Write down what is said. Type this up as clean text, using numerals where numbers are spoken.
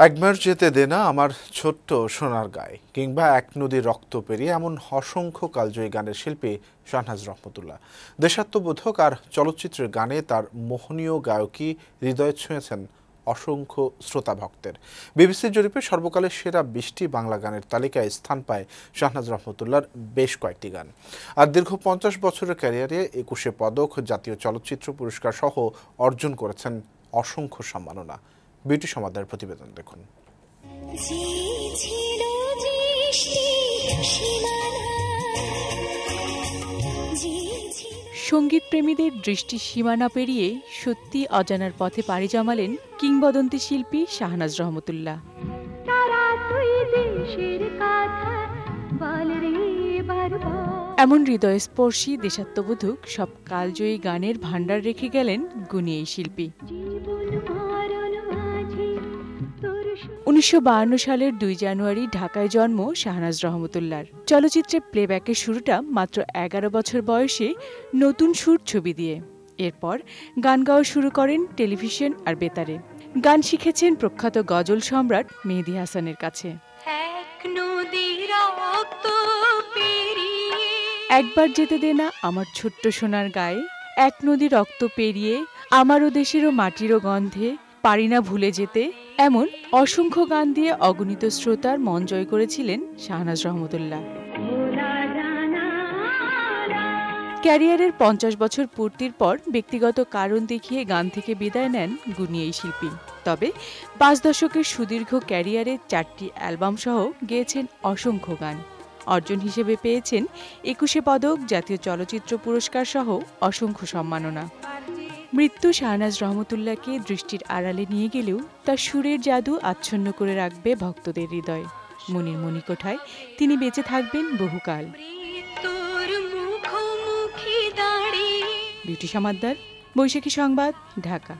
একবার যেতে দে না আমার ছোট্ট সোনার গায়ে কিংবা এক নদীর রক্ত পেরিয়ে এমন অসংখ্য কালজয়ী গানের শিল্পী শাহনাজ রহমতুল্লাহ। দেশাত্মবোধক আর চলচ্চিত্রের গানে তার মোহনীয় গায়কী হৃদয় ছুঁয়েছেন অসংখ্য শ্রোতা ভক্তের। বিবিসির জরিপে সর্বকালের সেরা ২০টি বাংলা গানের তালিকায় স্থান পায় শাহনাজ রহমতুল্লাহর বেশ কয়েকটি গান। আর দীর্ঘ ৫০ বছরের ক্যারিয়ারে ২১ পদক, জাতীয় চলচ্চিত্র পুরস্কার সহ অর্জন করেছেন অসংখ্য সম্মাননা। বিউটি সমাদার প্রতিবেদন দেখুন। সঙ্গীত প্রেমীদের দৃষ্টি সীমানা পেরিয়ে সত্যি অজানার পথে পাড়ি জমালেন কিংবদন্তি শিল্পী শাহনাজ রহমতুল্লাহ। এমন হৃদয়স্পর্শী দেশাত্মবোধক সব কালজয়ী গানের ভাণ্ডার রেখে গেলেন গুণী এই শিল্পী। ১৯৫২ সালের ২ জানুয়ারি ঢাকায় জন্ম শাহনাজ রহমতুল্লাহর। চলচ্চিত্রে প্লেব্যাকের শুরুটা মাত্র ১১ বছর বয়সে নতুন সুর ছবি দিয়ে। এরপর গান গাওয়া শুরু করেন টেলিভিশন আর বেতারে। গান শিখেছেন প্রখ্যাত গজল সম্রাট মেহেদী হাসানের কাছে। একবার যেতে দে না আমার ছোট্ট সোনার গায়ে, এক নদী রক্ত পেরিয়ে, আমারও দেশেরও মাটিরও গন্ধে, পারি না ভুলে যেতে, এমন অসংখ্য গান দিয়ে অগণিত শ্রোতার মন জয় করেছিলেন শাহনাজ রহমতুল্লাহ। ক্যারিয়ারের ৫০ বছর পূর্তির পর ব্যক্তিগত কারণ দেখিয়ে গান থেকে বিদায় নেন গুণী এই শিল্পী। তবে ৫ দশকের সুদীর্ঘ ক্যারিয়ারে ৪টি অ্যালবাম সহ গেয়েছেন অসংখ্য গান। অর্জন হিসেবে পেয়েছেন ২১ পদক, জাতীয় চলচ্চিত্র পুরস্কার সহ অসংখ্য সম্মাননা। মৃত্যু শাহনাজ রহমতুল্লাহকে দৃষ্টির আড়ালে নিয়ে গেলেও তার সুরের জাদু আচ্ছন্ন করে রাখবে ভক্তদের হৃদয়। মনির মণিকোঠায় তিনি বেঁচে থাকবেন বহুকাল। বিউটি সমাদ্দার, বৈশাখী সংবাদ, ঢাকা।